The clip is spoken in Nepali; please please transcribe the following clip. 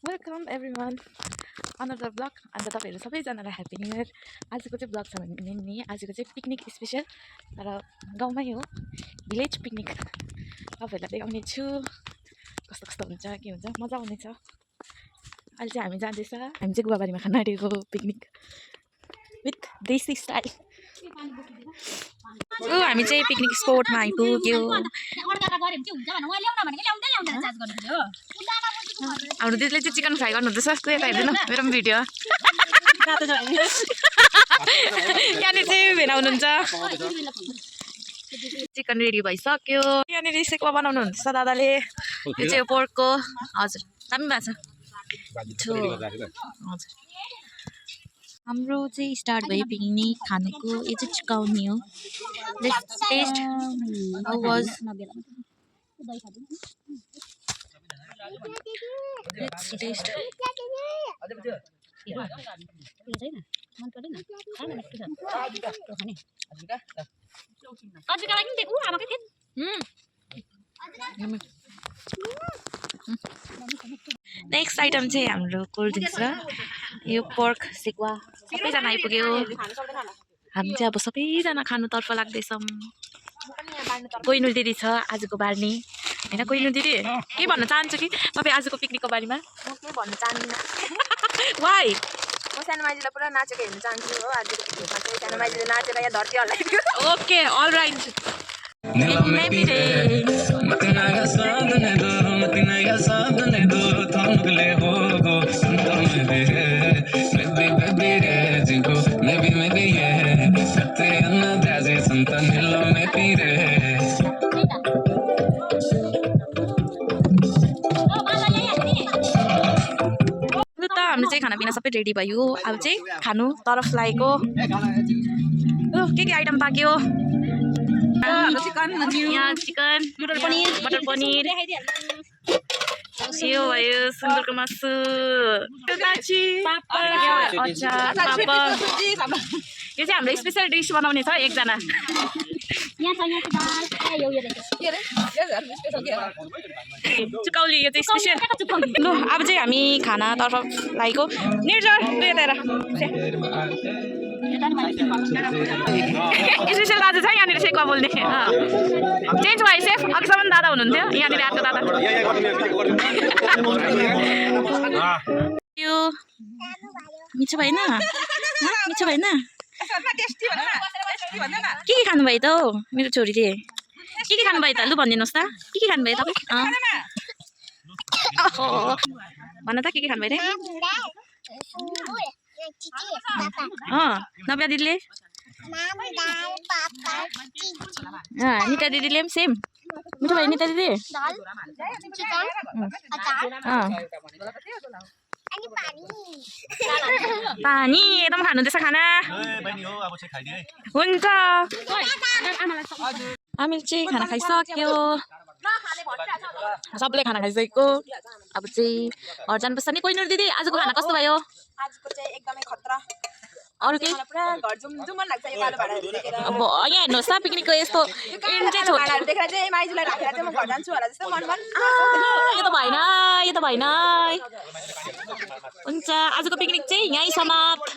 वेलकम एभ्रिवान अनदर ब्लग अन्त तपाईँहरू सबैजनालाई ह्याप्पी न्यू इयर। आजको चाहिँ ब्लग छ भने नि आजको चाहिँ पिकनिक स्पेसल तर गाउँमै हो, भिलेज पिकनिक तपाईँहरूलाई देखाउने छु कस्तो कस्तो हुन्छ के हुन्छ, मजा आउनेछ। अहिले चाहिँ हामी जाँदैछ, हामी चाहिँ गुवाबारीमा खान आँटेको पिकनिक विथ देसी स्टाइल। हामी चाहिँ पिकनिक स्पोटमा आइपुग्यो। हाम्रो दिदीले चाहिँ चिकन फ्राई गर्नुहुँदैछ, यता हेर्दैन मेरो पनि भिडियो। यहाँनिर चाहिँ भेना हुनुहुन्छ, चिकन रेडी भइसक्यो। यहाँनिर सेकुवा बनाउनु हुँदैछ दादाले, यो चाहिँ पोर्कको। हजुर दामी भएको छ। हजुर हाम्रो चाहिँ स्टार्ट भयो पिकनिक खानुको। यो चाहिँ चिकाउने हो। Let's test how was. Let's test. Next item चाहिँ हाम्रो कोल्ड ड्रिङ्क्स र यो पोर्क सेकुवा सबैजना आइपुग्यो। हामी चाहिँ अब सबैजना खानुतर्फ लाग्दैछौँ। कोइनुल दिदी छ आजको बार्ने होइन। कोइनुल दिदी के भन्न चाहन्छु कि तपाईँ आजको पिकनिकको बारेमा? म के भन्न चाहदिनँ। वाइ म सानो माइजूलाई पुरा नाचेको हेर्न चाहन्छु हो। आजको पिकनिकमा चाहिँ सानो माइजूले नाचेर यहाँ धरती हल्लाइदियो। Okay all right. हाम्रो चाहिँ खानापिना सबै रेडी भयो। अब चाहिँ खानु तरफ लागेको। के आइटम पाक्यो? यहाँ चिकन, मटर पनिर, यो भयो सुँगुरको मासु, अचार, पापड। यो चाहिँ हाम्रो स्पेसल डिस बनाउने छ एकजना। चुकौली यो चाहिँ स्पेसल। ल अब चाहिँ हामी खानातर्फ लागेको। निर्जर यता हेर। स्पेसल दाजु छ यहाँनिर सेकुवा बोल्ने। चेन्ज भयो सेफ, अघिसम्म दादा हुनुहुन्थ्यो, यहाँनिर आएको दादा। यो मिठो भएन? मिठो भएन? के खानुभयो त हौ मेरो छोरीले? के खानुभयो त? लु भनिदिनुहोस् त के खानुभयो तपाईँ? भन त के खानुभयो रे? नव्या दिदीले? निता दिदीले पनि सेम? मिठो भयो निता दिदी? पानी एकदम खानुहुँदैछ खाना? हुन्छ। हामीले चाहिँ खाना खाइसक्यो, सबले खाना खाइसकेको। अब चाहिँ घर जानुपर्छ नि। कोइनुल दिदी आजको खाना कस्तो भयो? आजको चाहिँ एकदमै खतरा। अरू के? पुरा घर जुम मन लाग्छ यो कालो भाडाहरू देखेर। अब यहाँ हेर्नुहोस् त पिकनिकको यस्तो भाडाहरू देखेर चाहिँ माइजूलाई राखेर चाहिँ म घर जान्छु होला जस्तो मन। यो त भएन, यो त भएन। हुन्छ आजको पिकनिक चाहिँ यहीँ समाप्त।